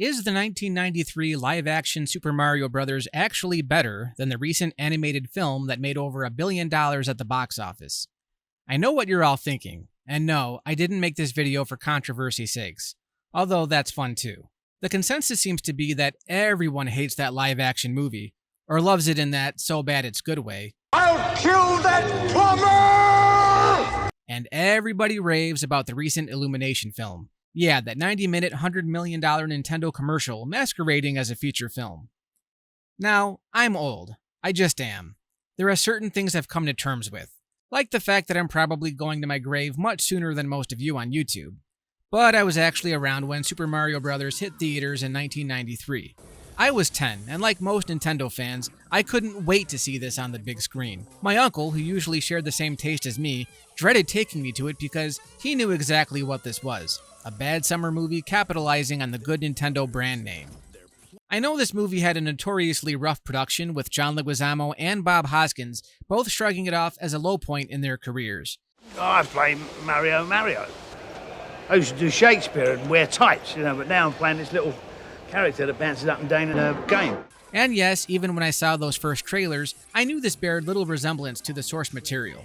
Is the 1993 live-action Super Mario Bros. Actually better than the recent animated film that made over $1 billion at the box office? I know what you're all thinking, and no, I didn't make this video for controversy's sakes, although that's fun too. The consensus seems to be that everyone hates that live-action movie, or loves it in that so bad it's good way. I'll kill that plumber! And everybody raves about the recent Illumination film. Yeah, that 90-minute, $100 million Nintendo commercial masquerading as a feature film. Now, I'm old. I just am. There are certain things I've come to terms with, like the fact that I'm probably going to my grave much sooner than most of you on YouTube. But I was actually around when Super Mario Bros. Hit theaters in 1993. I was 10, and like most Nintendo fans, I couldn't wait to see this on the big screen. My uncle, who usually shared the same taste as me, dreaded taking me to it because he knew exactly what this was. A bad summer movie capitalizing on the good Nintendo brand name. I know this movie had a notoriously rough production with John Leguizamo and Bob Hoskins both shrugging it off as a low point in their careers. I play Mario. I used to do Shakespeare and wear tights, but now I'm playing this little character that bounces up and down in a game. And yes, even when I saw those first trailers, I knew this bared little resemblance to the source material.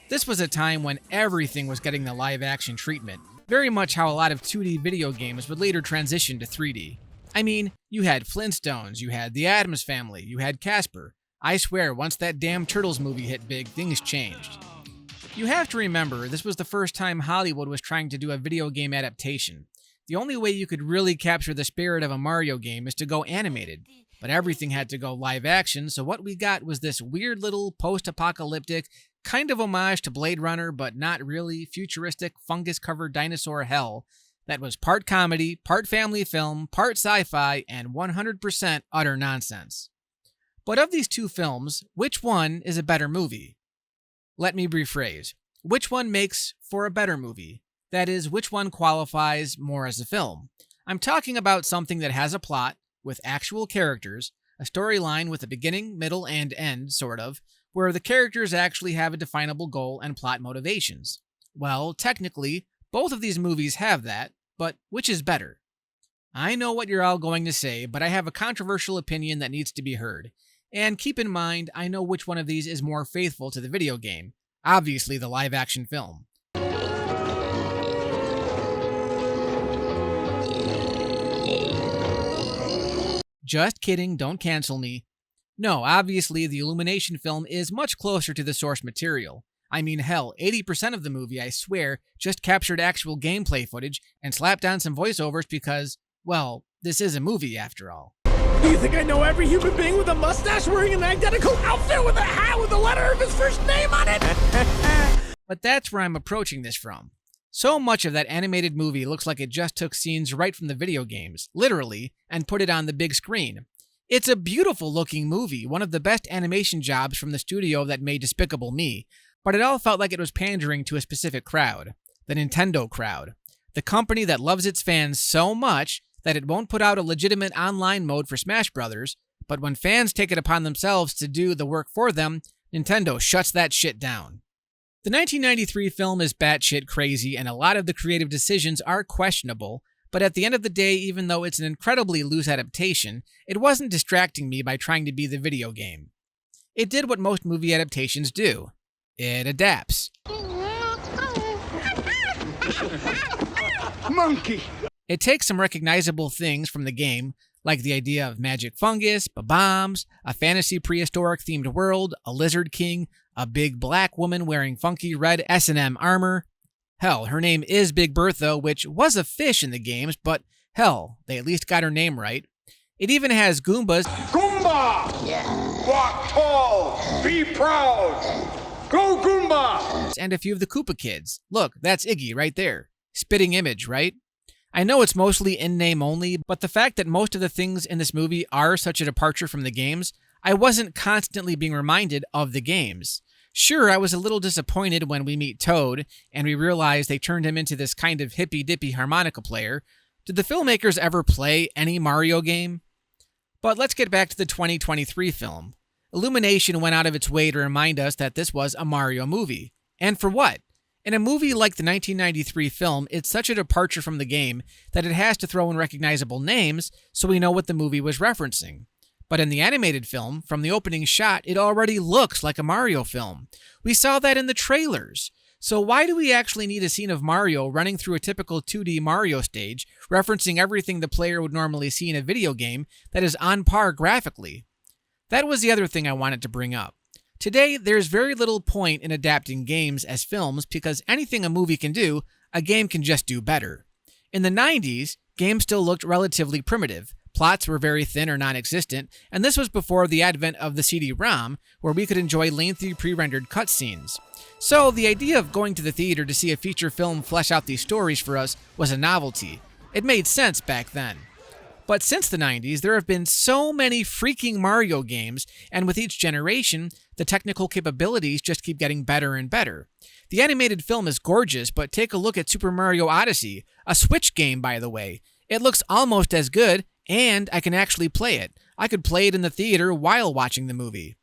This was a time when everything was getting the live-action treatment, very much how a lot of 2D video games would later transition to 3D. I mean, you had Flintstones, you had The Addams Family, you had Casper. I swear, once that damn Turtles movie hit big, things changed. You have to remember, this was the first time Hollywood was trying to do a video game adaptation. The only way you could really capture the spirit of a Mario game is to go animated, but everything had to go live action, so what we got was this weird little post-apocalyptic, kind of homage to Blade Runner, but not really, futuristic, fungus-covered dinosaur hell that was part comedy, part family film, part sci-fi, and 100% utter nonsense. But of these two films, which one is a better movie? Let me rephrase. Which one makes for a better movie? That is, which one qualifies more as a film? I'm talking about something that has a plot, with actual characters, a storyline with a beginning, middle, and end, sort of, where the characters actually have a definable goal and plot motivations. Well, technically, both of these movies have that, but which is better? I know what you're all going to say, but I have a controversial opinion that needs to be heard. And keep in mind, I know which one of these is more faithful to the video game. Obviously, the live-action film. Just kidding, don't cancel me. No, obviously the Illumination film is much closer to the source material. I mean, hell, 80% of the movie, I swear, just captured actual gameplay footage and slapped on some voiceovers because, well, this is a movie after all. Do you think I know every human being with a mustache wearing an identical outfit with a hat with the letter of his first name on it? But that's where I'm approaching this from. So much of that animated movie looks like it just took scenes right from the video games, literally, and put it on the big screen. It's a beautiful looking movie, one of the best animation jobs from the studio that made Despicable Me, but it all felt like it was pandering to a specific crowd, the Nintendo crowd, the company that loves its fans so much that it won't put out a legitimate online mode for Smash Brothers, but when fans take it upon themselves to do the work for them, Nintendo shuts that shit down. The 1993 film is batshit crazy, and a lot of the creative decisions are questionable, but at the end of the day, even though it's an incredibly loose adaptation, it wasn't distracting me by trying to be the video game. It did what most movie adaptations do. It adapts. Monkey! It takes some recognizable things from the game, like the idea of magic fungus, bombs, a fantasy prehistoric themed world, a lizard king, a big black woman wearing funky red S&M armor. Hell, her name is Big Bertha, which was a fish in the games, but hell, they at least got her name right. It even has Goombas. Goomba! Yeah. Walk tall! Be proud! Go Goomba! And a few of the Koopa kids. Look, that's Iggy right there. Spitting image, right? I know it's mostly in-name only, but the fact that most of the things in this movie are such a departure from the games, I wasn't constantly being reminded of the games. Sure, I was a little disappointed when we meet Toad, and we realize they turned him into this kind of hippy-dippy harmonica player. Did the filmmakers ever play any Mario game? But let's get back to the 2023 film. Illumination went out of its way to remind us that this was a Mario movie. And for what? In a movie like the 1993 film, it's such a departure from the game that it has to throw in recognizable names so we know what the movie was referencing. But in the animated film, from the opening shot, it already looks like a Mario film. We saw that in the trailers. So why do we actually need a scene of Mario running through a typical 2D Mario stage, referencing everything the player would normally see in a video game that is on par graphically? That was the other thing I wanted to bring up. Today, there's very little point in adapting games as films because anything a movie can do, a game can just do better. In the 90s, games still looked relatively primitive. Plots were very thin or non-existent, and this was before the advent of the CD-ROM, where we could enjoy lengthy pre-rendered cutscenes. So the idea of going to the theater to see a feature film flesh out these stories for us was a novelty. It made sense back then. But since the 90s, there have been so many freaking Mario games, and with each generation, the technical capabilities just keep getting better and better. The animated film is gorgeous, but take a look at Super Mario Odyssey, a Switch game, by the way. It looks almost as good, and I can actually play it. I could play it in the theater while watching the movie.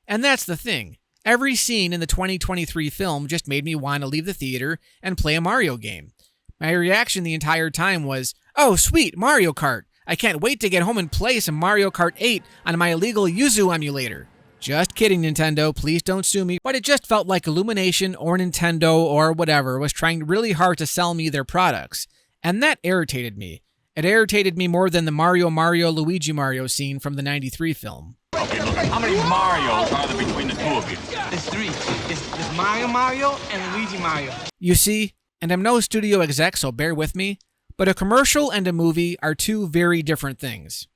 And that's the thing. Every scene in the 2023 film just made me want to leave the theater and play a Mario game. My reaction the entire time was, "Oh, sweet, Mario Kart. I can't wait to get home and play some Mario Kart 8 on my illegal Yuzu emulator." Just kidding, Nintendo, please don't sue me. But it just felt like Illumination or Nintendo or whatever was trying really hard to sell me their products. And that irritated me. It irritated me more than the Mario Luigi Mario scene from the 93 film. Okay, look, how many Marios are there between the two of you? It's three. It's Mario and Luigi Mario. You see, and I'm no studio exec, so bear with me, but a commercial and a movie are two very different things.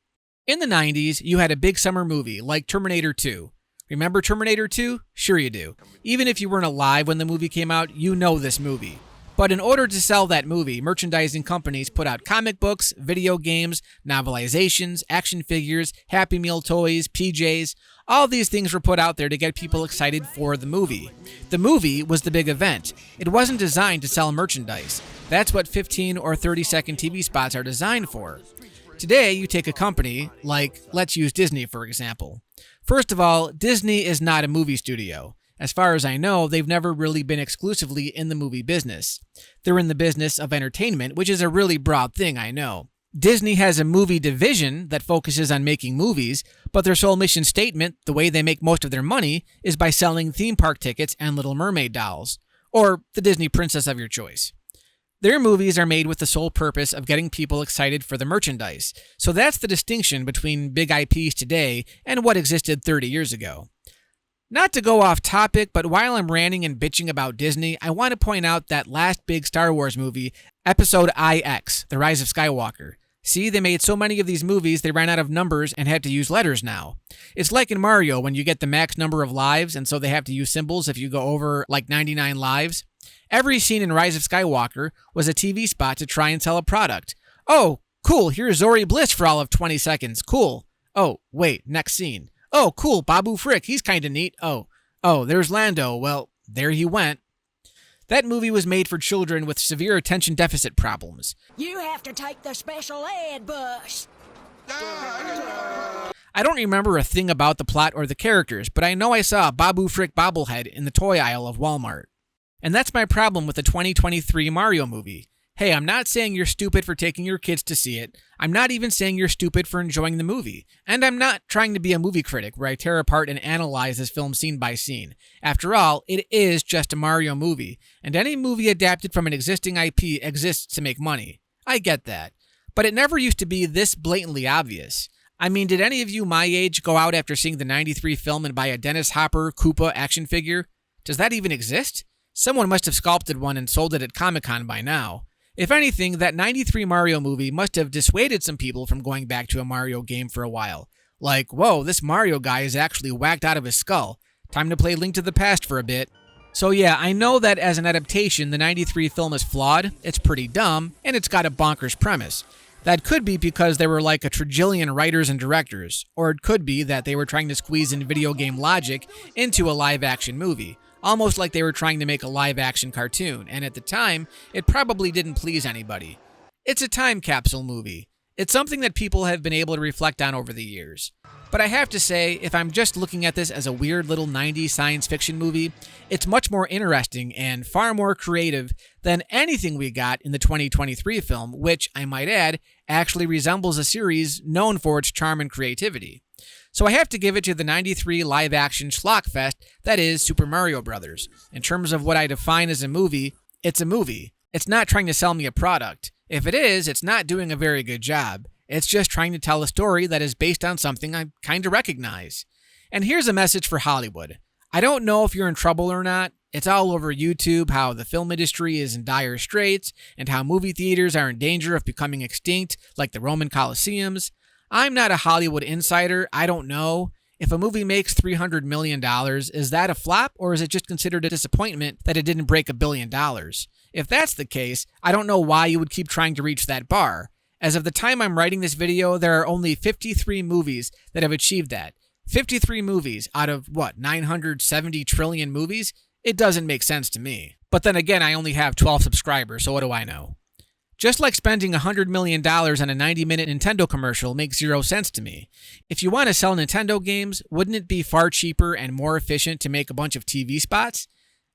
In the 90s, you had a big summer movie like Terminator 2. Remember Terminator 2? Sure you do. Even if you weren't alive when the movie came out, you know this movie. But in order to sell that movie, merchandising companies put out comic books, video games, novelizations, action figures, Happy Meal toys, PJs. All these things were put out there to get people excited for the movie. The movie was the big event. It wasn't designed to sell merchandise. That's what 15 or 30-second TV spots are designed for. Today, you take a company, like, let's use Disney for example. First of all, Disney is not a movie studio. As far as I know, they've never really been exclusively in the movie business. They're in the business of entertainment, which is a really broad thing, I know. Disney has a movie division that focuses on making movies, but their sole mission statement, the way they make most of their money, is by selling theme park tickets and Little Mermaid dolls. Or the Disney princess of your choice. Their movies are made with the sole purpose of getting people excited for the merchandise. So that's the distinction between big IPs today and what existed 30 years ago. Not to go off topic, but while I'm ranting and bitching about Disney, I want to point out that last big Star Wars movie, Episode IX, The Rise of Skywalker. See, they made so many of these movies they ran out of numbers and had to use letters now. It's like in Mario when you get the max number of lives and so they have to use symbols if you go over like 99 lives. Every scene in Rise of Skywalker was a TV spot to try and sell a product. Oh, cool, here's Zori Bliss for all of 20 seconds, cool. Oh, wait, next scene. Oh, cool, Babu Frick, he's kinda neat. Oh, there's Lando, well, there he went. That movie was made for children with severe attention deficit problems. You have to take the special ed bus. I don't remember a thing about the plot or the characters, but I know I saw a Babu Frick bobblehead in the toy aisle of Walmart. And that's my problem with the 2023 Mario movie. Hey, I'm not saying you're stupid for taking your kids to see it. I'm not even saying you're stupid for enjoying the movie. And I'm not trying to be a movie critic where I tear apart and analyze this film scene by scene. After all, it is just a Mario movie, and any movie adapted from an existing IP exists to make money. I get that. But it never used to be this blatantly obvious. I mean, did any of you my age go out after seeing the 93 film and buy a Dennis Hopper Koopa action figure? Does that even exist? Someone must have sculpted one and sold it at Comic-Con by now. If anything, that 93 Mario movie must have dissuaded some people from going back to a Mario game for a while. Like, whoa, this Mario guy is actually whacked out of his skull. Time to play Link to the Past for a bit. So yeah, I know that as an adaptation, the 93 film is flawed, it's pretty dumb, and it's got a bonkers premise. That could be because there were like a trillion writers and directors, or it could be that they were trying to squeeze in video game logic into a live-action movie. Almost like they were trying to make a live-action cartoon, and at the time, it probably didn't please anybody. It's a time capsule movie. It's something that people have been able to reflect on over the years. But I have to say, if I'm just looking at this as a weird little 90s science fiction movie, it's much more interesting and far more creative than anything we got in the 2023 film, which, I might add, actually resembles a series known for its charm and creativity. So I have to give it to the 93 live-action schlockfest that is Super Mario Bros. In terms of what I define as a movie, it's a movie. It's not trying to sell me a product. If it is, it's not doing a very good job. It's just trying to tell a story that is based on something I kind of recognize. And here's a message for Hollywood. I don't know if you're in trouble or not. It's all over YouTube how the film industry is in dire straits and how movie theaters are in danger of becoming extinct like the Roman Colosseums. I'm not a Hollywood insider. I don't know. If a movie makes $300 million, is that a flop or is it just considered a disappointment that it didn't break $1 billion? If that's the case, I don't know why you would keep trying to reach that bar. As of the time I'm writing this video, there are only 53 movies that have achieved that. 53 movies out of, 970 trillion movies? It doesn't make sense to me. But then again, I only have 12 subscribers, so what do I know? Just like spending $100 million on a 90-minute Nintendo commercial makes zero sense to me. If you want to sell Nintendo games, wouldn't it be far cheaper and more efficient to make a bunch of TV spots?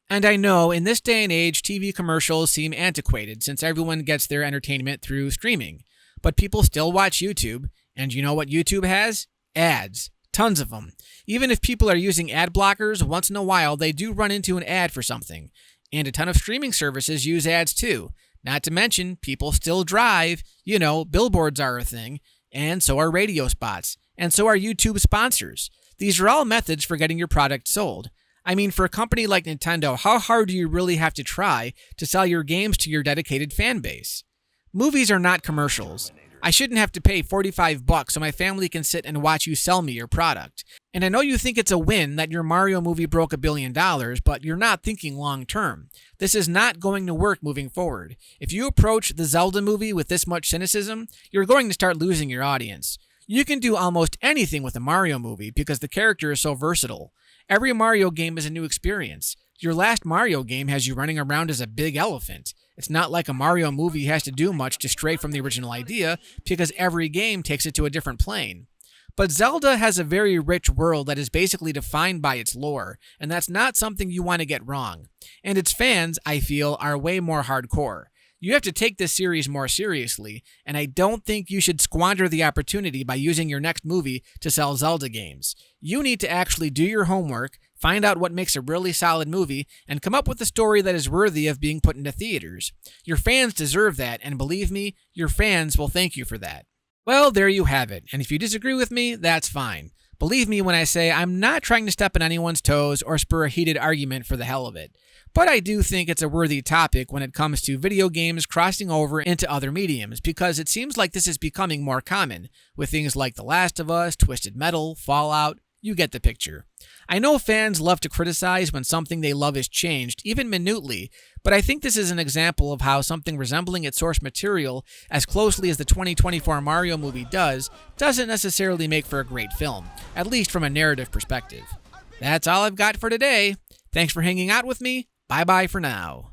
And I know, in this day and age, TV commercials seem antiquated since everyone gets their entertainment through streaming. But people still watch YouTube, and you know what YouTube has? Ads. Tons of them. Even if people are using ad blockers, once in a while they do run into an ad for something. And a ton of streaming services use ads too. Not to mention, people still drive. Billboards are a thing. And so are radio spots. And so are YouTube sponsors. These are all methods for getting your product sold. I mean, for a company like Nintendo, how hard do you really have to try to sell your games to your dedicated fan base? Movies are not commercials. I shouldn't have to pay $45 so my family can sit and watch you sell me your product. And I know you think it's a win that your Mario movie broke $1 billion, but you're not thinking long term. This is not going to work moving forward. If you approach the Zelda movie with this much cynicism, you're going to start losing your audience. You can do almost anything with a Mario movie because the character is so versatile. Every Mario game is a new experience. Your last Mario game has you running around as a big elephant. It's not like a Mario movie has to do much to stray from the original idea, because every game takes it to a different plane. But Zelda has a very rich world that is basically defined by its lore, and that's not something you want to get wrong. And its fans, I feel, are way more hardcore. You have to take this series more seriously, and I don't think you should squander the opportunity by using your next movie to sell Zelda games. You need to actually do your homework, find out what makes a really solid movie, and come up with a story that is worthy of being put into theaters. Your fans deserve that, and believe me, your fans will thank you for that. Well, there you have it, and if you disagree with me, that's fine. Believe me when I say I'm not trying to step on anyone's toes or spur a heated argument for the hell of it. But I do think it's a worthy topic when it comes to video games crossing over into other mediums, because it seems like this is becoming more common, with things like The Last of Us, Twisted Metal, Fallout. You get the picture. I know fans love to criticize when something they love is changed, even minutely, but I think this is an example of how something resembling its source material as closely as the 2024 Mario movie doesn't necessarily make for a great film, at least from a narrative perspective. That's all I've got for today. Thanks for hanging out with me. Bye-bye for now.